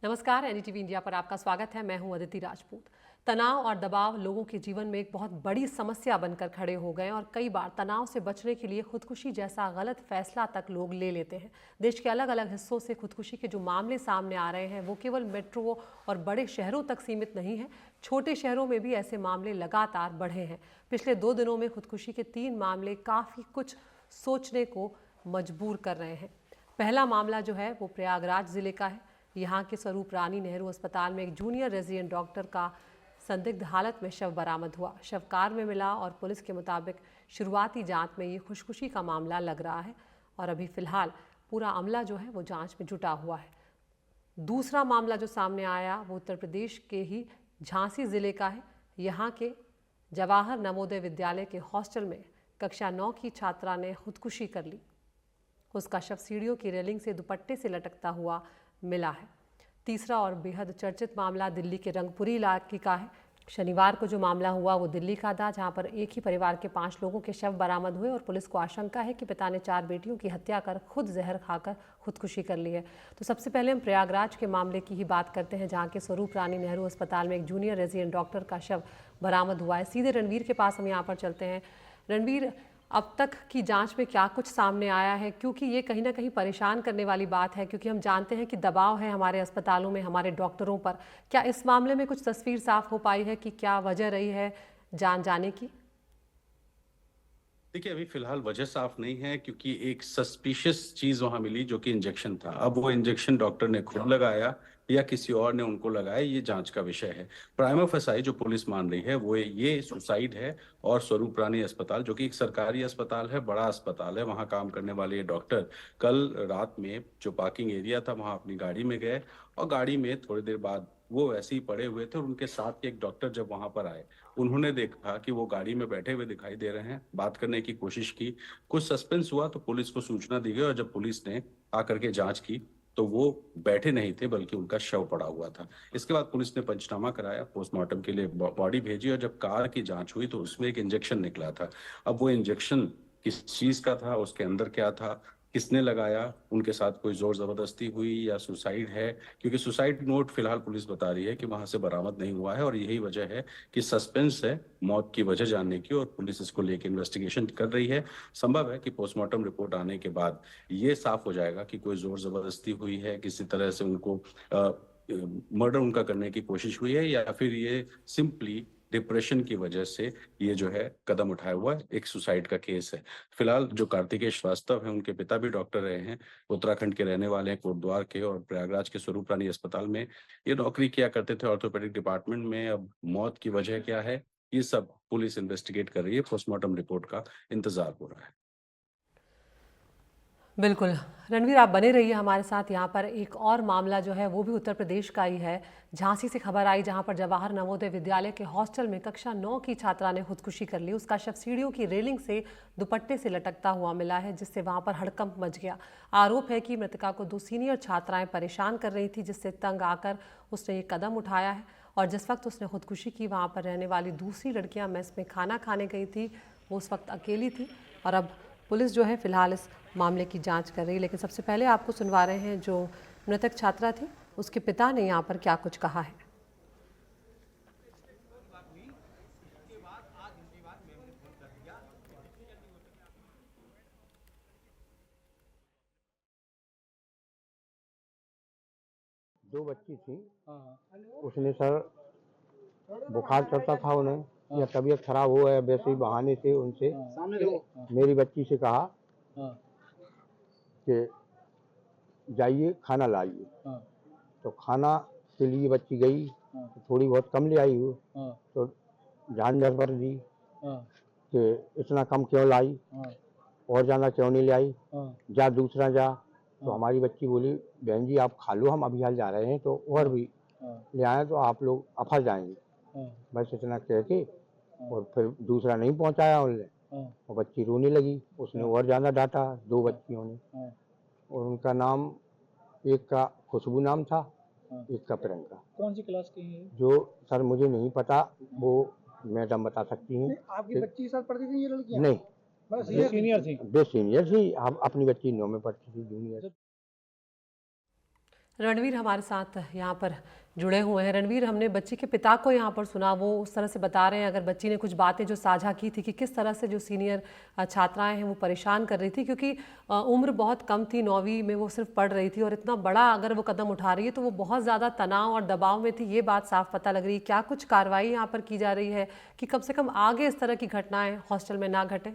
नमस्कार, NDTV India पर आपका स्वागत है। मैं हूं अदिति राजपूत। तनाव और दबाव लोगों के जीवन में एक बहुत बड़ी समस्या बनकर खड़े हो गए और कई बार तनाव से बचने के लिए खुदकुशी जैसा गलत फैसला तक लोग ले लेते हैं। देश के अलग अलग हिस्सों से खुदकुशी के जो मामले सामने आ रहे हैं वो केवल मेट्रो और बड़े शहरों तक सीमित नहीं है। छोटे शहरों में भी ऐसे मामले लगातार बढ़े हैं। पिछले 2 दिनों में खुदकुशी के 3 मामले काफ़ी कुछ सोचने को मजबूर कर रहे हैं। पहला मामला जो है वो प्रयागराज जिले का है। यहाँ के स्वरूप रानी नेहरू अस्पताल में एक जूनियर रेजिडेंट डॉक्टर का संदिग्ध हालत में शव बरामद हुआ। शव कार में मिला और पुलिस के मुताबिक शुरुआती जांच में ये खुदकुशी का मामला लग रहा है और अभी फिलहाल पूरा अमला जो है वो जांच में जुटा हुआ है। दूसरा मामला जो सामने आया वो उत्तर प्रदेश के ही झांसी जिले का है। यहाँ के जवाहर नवोदय विद्यालय के हॉस्टल में कक्षा 9 की छात्रा ने खुदकुशी कर ली। उसका शव सीढ़ियों की रेलिंग से दुपट्टे से लटकता हुआ मिला है। तीसरा और बेहद चर्चित मामला दिल्ली के रंगपुरी इलाके का है। शनिवार को जो मामला हुआ वो दिल्ली का था, जहां पर एक ही परिवार के 5 लोगों के शव बरामद हुए और पुलिस को आशंका है कि पिता ने 4 बेटियों की हत्या कर खुद जहर खाकर खुदकुशी कर ली है। तो सबसे पहले हम प्रयागराज के मामले की ही बात करते हैं, जहाँ के स्वरूप रानी नेहरू अस्पताल में एक जूनियर रेजिडेंट डॉक्टर का शव बरामद हुआ है। सीधे रणवीर के पास हम यहाँ पर चलते हैं। रणवीर, अब तक की जांच में क्या कुछ सामने आया है? क्योंकि ये कहीं ना कहीं परेशान करने वाली बात है, क्योंकि हम जानते हैं कि दबाव है हमारे अस्पतालों में, हमारे डॉक्टरों पर। क्या इस मामले में कुछ तस्वीर साफ हो पाई है कि क्या वजह रही है जान जाने की? देखिए, अभी फिलहाल वजह साफ नहीं है क्योंकि एक सस्पिशियस चीज वहां मिली जो कि इंजेक्शन था। अब वो इंजेक्शन डॉक्टर ने खुद लगाया या किसी और ने उनको लगाया, ये जांच का विषय है। प्राइमा फेसाई जो पुलिस मान रही है वो ये सुसाइड है। और स्वरूप रानी अस्पताल जो कि एक सरकारी अस्पताल है, बड़ा अस्पताल है, वहां काम करने वाले ये डॉक्टर कल रात में जो पार्किंग एरिया था वहां अपनी गाड़ी में गए और गाड़ी में थोड़ी देर बाद वो वैसे ही पड़े हुए थे और उनके साथ के एक डॉक्टर जब वहां पर आए, उन्होंने देखा कि वो गाड़ी में बैठे हुए दिखाई दे रहे हैं। बात करने की कोशिश की, कुछ सस्पेंस हुआ तो पुलिस को सूचना दी गई और जब पुलिस ने आकर के जांच की तो वो बैठे नहीं थे बल्कि उनका शव पड़ा हुआ था। इसके बाद पुलिस ने पंचनामा कराया, पोस्टमार्टम के लिए बॉडी भेजी और जब कार की जांच हुई तो उसमें एक इंजेक्शन निकला था। अब वो इंजेक्शन किस चीज का था, उसके अंदर क्या था, किसने लगाया, उनके साथ कोई जोर जबरदस्ती हुई या सुसाइड है, क्योंकि सुसाइड नोट फिलहाल पुलिस बता रही है कि वहां से बरामद नहीं हुआ है और यही वजह है कि सस्पेंस है मौत की वजह जानने की और पुलिस इसको लेकर इन्वेस्टिगेशन कर रही है। संभव है कि पोस्टमार्टम रिपोर्ट आने के बाद ये साफ हो जाएगा कि कोई जोर जबरदस्ती हुई है, किसी तरह से उनको मर्डर उनका करने की कोशिश हुई है या फिर ये सिंपली डिप्रेशन की वजह से ये जो है कदम उठाया हुआ है, एक सुसाइड का केस है। फिलहाल जो कार्तिकेय श्रीवास्तव है, उनके पिता भी डॉक्टर रहे हैं, उत्तराखंड के रहने वाले हैं, कोटद्वार के, और प्रयागराज के स्वरूप रानी अस्पताल में ये नौकरी किया करते थे ऑर्थोपेडिक डिपार्टमेंट में। अब मौत की वजह क्या है ये सब पुलिस इन्वेस्टिगेट कर रही है, पोस्टमार्टम रिपोर्ट का इंतजार हो रहा है। बिल्कुल। रणवीर, आप बने रहिए हमारे साथ। यहाँ पर एक और मामला जो है वो भी उत्तर प्रदेश का ही है। झांसी से खबर आई, जहाँ पर जवाहर नवोदय विद्यालय के हॉस्टल में कक्षा 9 की छात्रा ने खुदकुशी कर ली। उसका शव सीढ़ियों की रेलिंग से दुपट्टे से लटकता हुआ मिला है, जिससे वहाँ पर हड़कंप मच गया। आरोप है कि मृतका को 2 सीनियर छात्राएं परेशान कर रही थी, जिससे तंग आकर उसने ये कदम उठाया है। और जिस वक्त उसने खुदकुशी की, वहाँ पर रहने वाली दूसरी लड़कियाँ मेस में खाना खाने गई थी, वो उस वक्त अकेली थी। और अब पुलिस जो है फिलहाल इस मामले की जांच कर रही है। लेकिन सबसे पहले आपको सुनवा रहे हैं जो मृतक छात्रा थी, उसके पिता ने यहाँ पर क्या कुछ कहा है। दो बच्ची थी। उसने सर बुखार चढ़ता था उन्हें या तबीयत खराब हो या वैसे ही बहाने से उनसे मेरी बच्ची से कहा कि जाइए खाना लाइए। तो खाना के लिए बच्ची गई तो थोड़ी बहुत कम ले आई वो। तो जान पर दी कि इतना कम क्यों लाई और ज़्यादा क्यों नहीं ले आई, जा दूसरा जा। तो हमारी बच्ची बोली, बहन जी आप खा लो, हम अभी हाल जा रहे हैं तो और भी ले आए तो आप लोग अफर जाएंगे। बस इतना कह के और फिर दूसरा नहीं पहुंचाया उनने और बच्ची रोने लगी। उसने और ज़्यादा डांटा, 2 बच्चियों ने। और उनका नाम, एक का खुशबू नाम था, एक का प्रियंका। कौन सी क्लास की है? जो सर मुझे नहीं पता, वो मैडम बता सकती हैं। आपकी बच्ची के साथ पढ़ती थी ये लड़कियां? नहीं, बस ये सीनियर थी। वे सीनियर थी। हम अपनी बच्ची 9 में पढ़ती थी, जूनियर। रणवीर हमारे साथ यहाँ पर जुड़े हुए हैं। रणवीर, हमने बच्ची के पिता को यहाँ पर सुना, वो उस तरह से बता रहे हैं, अगर बच्ची ने कुछ बातें जो साझा की थी कि किस तरह से जो सीनियर छात्राएं हैं वो परेशान कर रही थी, क्योंकि उम्र बहुत कम थी, 9वीं में वो सिर्फ पढ़ रही थी और इतना बड़ा अगर वो कदम उठा रही है तो वो बहुत ज़्यादा तनाव और दबाव में थी, ये बात साफ पता लग रही है। क्या कुछ कार्रवाई यहाँ पर की जा रही है कि कम से कम आगे इस तरह की घटनाएं हॉस्टल में ना घटें?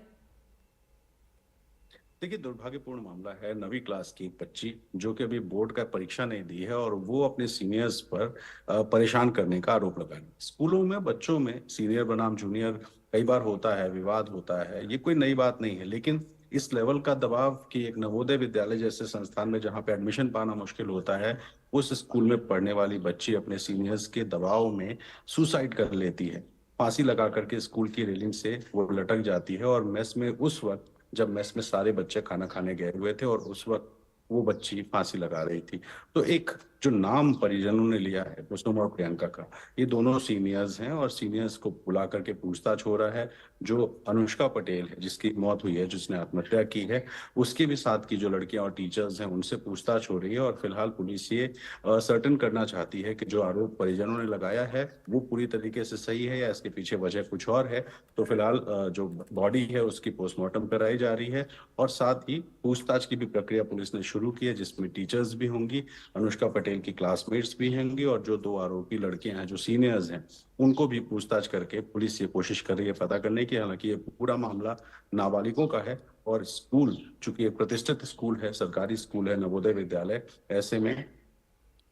देखिए, दुर्भाग्यपूर्ण मामला है। 9वीं क्लास की एक बच्ची जो कि अभी बोर्ड का परीक्षा नहीं दी है और वो अपने सीनियर्स पर परेशान करने का आरोप लगा रही है। स्कूलों में बच्चों में सीनियर बनाम जूनियर कई बार होता है, विवाद होता है, ये कोई नई बात नहीं है। लेकिन इस लेवल का दबाव कि एक नवोदय विद्यालय जैसे संस्थान में जहाँ पे एडमिशन पाना मुश्किल होता है, उस स्कूल में पढ़ने वाली बच्ची अपने सीनियर्स के दबाव में सुसाइड कर लेती है। फांसी लगा करके स्कूल की रेलिंग से वो लटक जाती है और मेस में उस वक्त, जब मेस में सारे बच्चे खाना खाने गए हुए थे और उस वक्त वो बच्ची फांसी लगा रही थी। तो एक जो नाम परिजनों ने लिया है कुसुम और प्रियंका का, ये दोनों सीनियर्स हैं और सीनियर्स को बुला करके पूछताछ हो रहा है। जो अनुष्का पटेल है जिसकी मौत हुई है, जिसने आत्महत्या की है, उसके भी साथ की जो लड़कियां और टीचर्स हैं उनसे पूछताछ हो रही है। और फिलहाल पुलिस ये सर्टेन करना चाहती है कि जो आरोप परिजनों ने लगाया है वो पूरी तरीके से सही है या इसके पीछे वजह कुछ और है। तो फिलहाल जो बॉडी है उसकी पोस्टमार्टम कराई जा रही है और साथ ही पूछताछ की भी प्रक्रिया पुलिस ने शुरू की है, जिसमें टीचर्स भी होंगी, अनुष्का पटेल की क्लासमेट्स भी होंगी और जो 2 आरोपी लड़कियां हैं जो सीनियर्स हैं उनको भी पूछताछ करके पुलिस ये कोशिश कर रही है पता करने की। हालांकि ये पूरा मामला नाबालिगों का है और स्कूल चूंकि एक प्रतिष्ठित स्कूल है, सरकारी स्कूल है, नवोदय विद्यालय, ऐसे में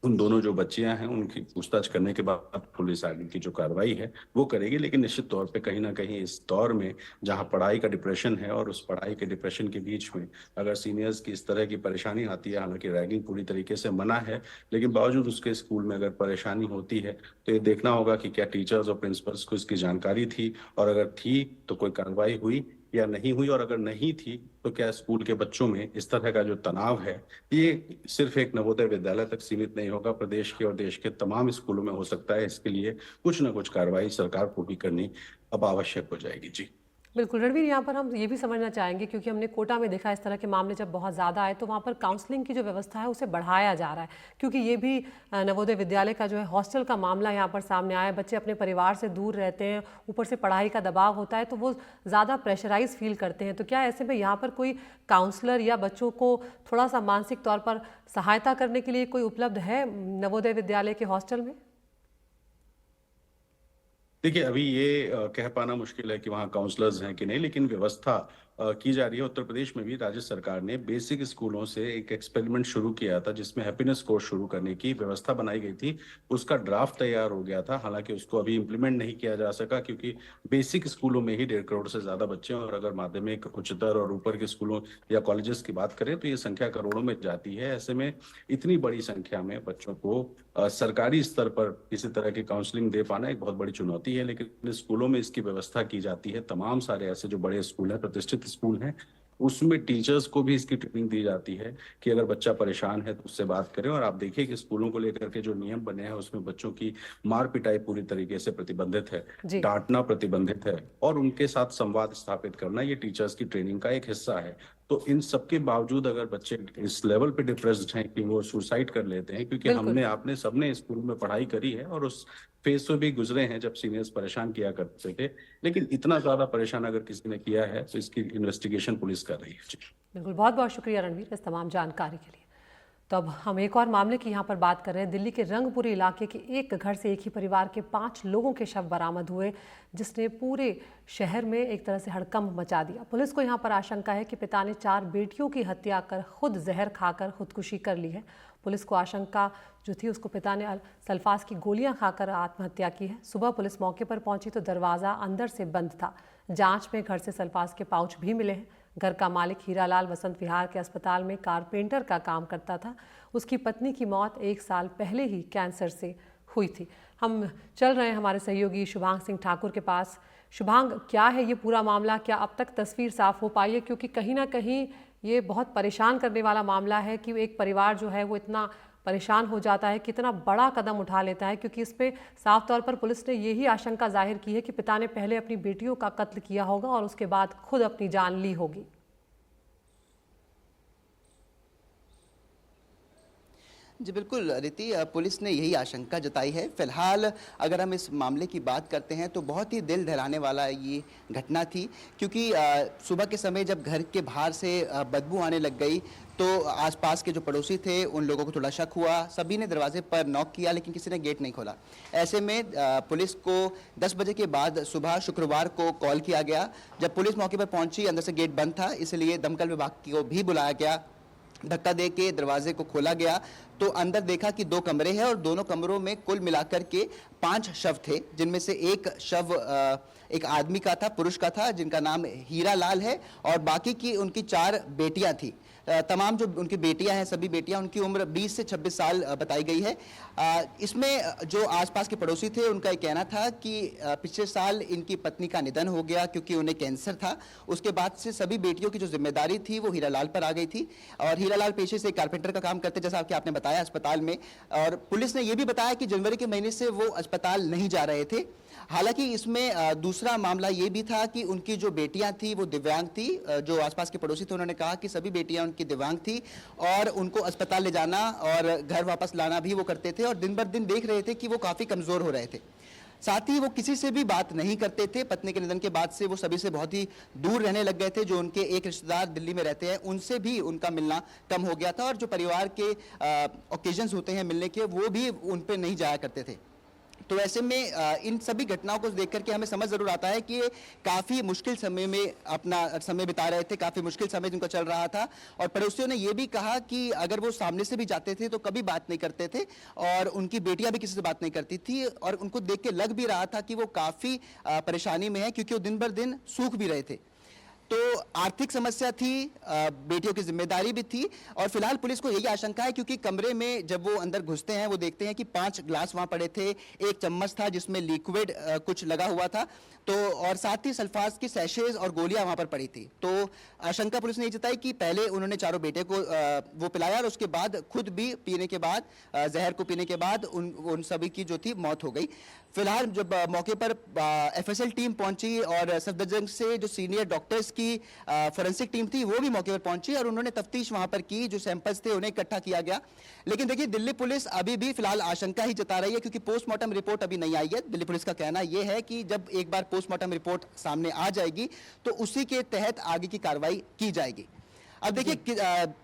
उन दोनों जो बच्चियां हैं उनकी पूछताछ करने के बाद पुलिस आगे की जो कार्रवाई है वो करेगी। लेकिन निश्चित तौर पे कहीं ना कहीं इस दौर में जहां पढ़ाई का डिप्रेशन है और उस पढ़ाई के डिप्रेशन के बीच में अगर सीनियर्स की इस तरह की परेशानी आती है, हालांकि रैगिंग पूरी तरीके से मना है, लेकिन बावजूद उसके स्कूल में अगर परेशानी होती है तो ये देखना होगा कि क्या टीचर्स और प्रिंसिपल्स को इसकी जानकारी थी और अगर थी तो कोई कार्रवाई हुई या नहीं हुई, और अगर नहीं थी तो क्या स्कूल के बच्चों में इस तरह का जो तनाव है ये सिर्फ एक नवोदय विद्यालय तक सीमित नहीं होगा, प्रदेश के और देश के तमाम स्कूलों में हो सकता है। इसके लिए कुछ ना कुछ कार्रवाई सरकार को भी करनी अब आवश्यक हो जाएगी। जी बिल्कुल रणवीर, यहाँ पर हम ये भी समझना चाहेंगे, क्योंकि हमने कोटा में देखा इस तरह के मामले जब बहुत ज़्यादा आए तो वहाँ पर काउंसलिंग की जो व्यवस्था है उसे बढ़ाया जा रहा है, क्योंकि ये भी नवोदय विद्यालय का जो है हॉस्टल का मामला यहाँ पर सामने आया है। बच्चे अपने परिवार से दूर रहते हैं, ऊपर से पढ़ाई का दबाव होता है तो वो ज़्यादा प्रेशराइज फील करते हैं। तो क्या ऐसे में यहाँ पर कोई काउंसलर या बच्चों को थोड़ा सा मानसिक तौर पर सहायता करने के लिए कोई उपलब्ध है नवोदय विद्यालय के हॉस्टल में? देखिए, अभी ये कह पाना मुश्किल है कि वहाँ काउंसलर्स हैं कि नहीं, लेकिन व्यवस्था की जा रही है। उत्तर प्रदेश में भी राज्य सरकार ने बेसिक स्कूलों से एक एक्सपेरिमेंट शुरू किया था जिसमें हैप्पीनेस कोर्स शुरू करने की व्यवस्था बनाई गई थी। उसका ड्राफ्ट तैयार हो गया था, हालांकि उसको अभी इम्प्लीमेंट नहीं किया जा सका क्योंकि बेसिक स्कूलों में ही 1.5 करोड़ से ज्यादा बच्चे हैं और अगर माध्यमिक, उच्चतर और ऊपर के स्कूलों या कॉलेजेस की बात करें तो ये संख्या करोड़ों में जाती है। ऐसे में इतनी बड़ी संख्या में बच्चों को सरकारी स्तर पर किसी तरह की काउंसलिंग दे पाना एक बहुत बड़ी चुनौती है, लेकिन स्कूलों में इसकी व्यवस्था की जाती है। तमाम सारे ऐसे जो बड़े स्कूल हैं, प्रतिष्ठित स्कूल हैं, उसमें टीचर्स को भी इसकी ट्रेनिंग दी जाती है कि अगर बच्चा परेशान है तो उससे बात करें। और आप देखिए कि स्कूलों को लेकर के जो नियम बने हैं उसमें बच्चों की मार पिटाई पूरी तरीके से प्रतिबंधित है, जी डांटना प्रतिबंधित है और उनके साथ संवाद स्थापित करना ये टीचर्स की ट्रेनिंग का एक हिस्सा है। तो इन सबके बावजूद अगर बच्चे इस लेवल पे डिप्रेस्ड हैं कि वो सुसाइड कर लेते हैं, क्योंकि बिल्कुल। हमने आपने सबने स्कूल में पढ़ाई करी है और उस फेज से भी गुजरे हैं जब सीनियर्स परेशान किया करते थे, लेकिन इतना ज्यादा परेशान अगर किसी ने किया है तो इसकी इन्वेस्टिगेशन पुलिस कर रही है। जी बिल्कुल, बहुत बहुत शुक्रिया रणवीर इस तमाम जानकारी के लिए। तो अब हम एक और मामले की यहाँ पर बात कर रहे हैं। दिल्ली के रंगपुरी इलाके के एक घर से एक ही परिवार के 5 लोगों के शव बरामद हुए, जिसने पूरे शहर में एक तरह से हड़कंप मचा दिया। पुलिस को यहाँ पर आशंका है कि पिता ने 4 बेटियों की हत्या कर खुद जहर खाकर खुदकुशी कर ली है। पुलिस को आशंका जो थी उसको पिता ने सल्फास की गोलियां खाकर आत्महत्या की है। सुबह पुलिस मौके पर पहुंची तो दरवाज़ा अंदर से बंद था। जांच में घर से सल्फास के पाउच भी मिले हैं। घर का मालिक हीरालाल वसंत विहार के अस्पताल में कारपेंटर का काम करता था। उसकी पत्नी की मौत 1 साल पहले ही कैंसर से हुई थी। हम चल रहे हैं हमारे सहयोगी शुभांग सिंह ठाकुर के पास। शुभांग, क्या है ये पूरा मामला? क्या अब तक तस्वीर साफ हो पाई है? क्योंकि कहीं ना कहीं ये बहुत परेशान करने वाला मामला है कि एक परिवार जो है वो इतना परेशान हो जाता है, कितना बड़ा कदम उठा लेता है, क्योंकि इस पे साफ तौर पर पुलिस ने यही आशंका जाहिर की है कि पिता ने पहले अपनी बेटियों का कत्ल किया होगा और उसके बाद खुद अपनी जान ली होगी। जी बिल्कुल अदिति, पुलिस ने यही आशंका जताई है। फिलहाल अगर हम इस मामले की बात करते हैं तो बहुत ही दिल दहलाने वाला ये घटना थी, क्योंकि सुबह के समय जब घर के बाहर से बदबू आने लग गई तो आसपास के जो पड़ोसी थे उन लोगों को थोड़ा शक हुआ। सभी ने दरवाजे पर नॉक किया लेकिन किसी ने गेट नहीं खोला। ऐसे में पुलिस को 10 बजे के बाद सुबह शुक्रवार को कॉल किया गया। जब पुलिस मौके पर पहुंची, अंदर से गेट बंद था, इसलिए दमकल विभाग को भी बुलाया गया। धक्का दे के दरवाजे को खोला गया तो अंदर देखा कि 2 कमरे हैं और दोनों कमरों में कुल मिलाकर के 5 शव थे, जिनमें से एक शव एक आदमी का था, पुरुष का था, जिनका नाम हीरा लाल है, और बाकी की उनकी 4 बेटियां थी। तमाम जो उनकी बेटियां हैं, सभी बेटियां, उनकी उम्र 20 से 26 साल बताई गई है। इसमें जो आसपास के पड़ोसी थे उनका ये कहना था कि पिछले साल इनकी पत्नी का निधन हो गया क्योंकि उन्हें कैंसर था। उसके बाद से सभी बेटियों की जो जिम्मेदारी थी वो हीरालाल पर आ गई थी, और हीरालाल पेशे से कारपेंटर का काम करते, जैसा कि आपने बताया, अस्पताल में। और पुलिस ने यह भी बताया कि जनवरी के महीने से वो अस्पताल नहीं जा रहे थे। हालांकि इसमें दूसरा मामला ये भी था कि उनकी जो बेटियां थी वो दिव्यांग थी। जो आसपास के पड़ोसी थे उन्होंने कहा कि सभी बेटियां उनकी दिव्यांग थी और उनको अस्पताल ले जाना और घर वापस लाना भी वो करते थे, और दिन बर दिन देख रहे थे कि वो काफ़ी कमज़ोर हो रहे थे। साथ ही वो किसी से भी बात नहीं करते थे। पत्नी के निधन के बाद से वो सभी से बहुत ही दूर रहने लग गए थे। जो उनके एक रिश्तेदार दिल्ली में रहते हैं उनसे भी उनका मिलना कम हो गया था, और जो परिवार के ओकेजन्स होते हैं मिलने के, वो भी उन पे नहीं जाया करते थे। तो ऐसे में इन सभी घटनाओं को देख करके हमें समझ जरूर आता है कि काफ़ी मुश्किल समय में अपना समय बिता रहे थे, काफ़ी मुश्किल समय जिनको चल रहा था। और पड़ोसियों ने ये भी कहा कि अगर वो सामने से भी जाते थे तो कभी बात नहीं करते थे, और उनकी बेटियां भी किसी से बात नहीं करती थी, और उनको देख के लग भी रहा था कि वो काफ़ी परेशानी में है, क्योंकि वो दिन भर दिन सूख भी रहे थे। तो आर्थिक समस्या थी, बेटियों की जिम्मेदारी भी थी, और फिलहाल पुलिस को यही आशंका है, क्योंकि कमरे में जब वो अंदर घुसते हैं वो देखते हैं कि 5 ग्लास वहां पड़े थे, एक चम्मच था जिसमें लिक्विड कुछ लगा हुआ था, तो और साथ ही सल्फास की सैशेज और गोलियां वहां पर पड़ी थी। तो आशंका पुलिस ने ये जताई कि पहले उन्होंने चारों बेटे को वो पिलाया, और उसके बाद खुद भी पीने के बाद, जहर को पीने के बाद उन सभी की जो थी मौत हो गई। फिलहाल जब मौके पर एफएसएल टीम पहुंची और सफदरजंग से जो सीनियर डॉक्टर्स की फोरेंसिक टीम थी वो भी मौके पर पहुंची, और उन्होंने तफ्तीश वहां पर की। जो सैंपल्स थे उन्हें इकट्ठा किया गया। लेकिन देखिए, दिल्ली पुलिस अभी भी फिलहाल आशंका ही जता रही है, क्योंकि पोस्टमार्टम रिपोर्ट अभी नहीं आई है। दिल्ली पुलिस का कहना यह है कि जब एक बार पोस्टमार्टम रिपोर्ट सामने आ जाएगी तो उसी के तहत आगे की कार्रवाई की जाएगी। अब देखिए,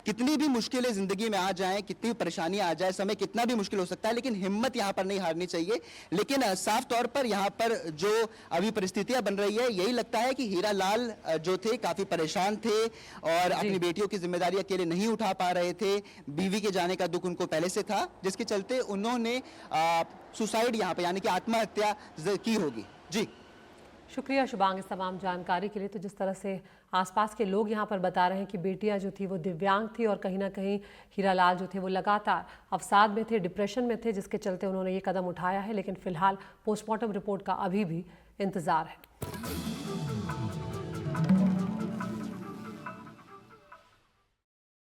कितनी भी मुश्किलें जिंदगी में आ जाएं, कितनी भी परेशानियां आ जाए, समय कितना भी मुश्किल हो सकता है, लेकिन हिम्मत यहां पर नहीं हारनी चाहिए। लेकिन साफ तौर पर यहां पर जो अभी परिस्थितियां बन रही है, यही लगता है कि हीरा लाल जो थे काफी परेशान थे और अपनी बेटियों की जिम्मेदारी अकेले नहीं उठा पा रहे थे। बीवी के जाने का दुख उनको पहले से था, जिसके चलते उन्होंने सुसाइड यहां पर, यानी कि आत्महत्या की होगी। जी शुक्रिया शुभांग इस तमाम जानकारी के लिए। तो जिस तरह से आसपास के लोग यहाँ पर बता रहे हैं कि बेटियाँ जो थी वो दिव्यांग थी, और कहीं ना कहीं हीरालाल जो थे वो लगातार अवसाद में थे, डिप्रेशन में थे, जिसके चलते उन्होंने ये कदम उठाया है। लेकिन फिलहाल पोस्टमार्टम रिपोर्ट का अभी भी इंतजार है।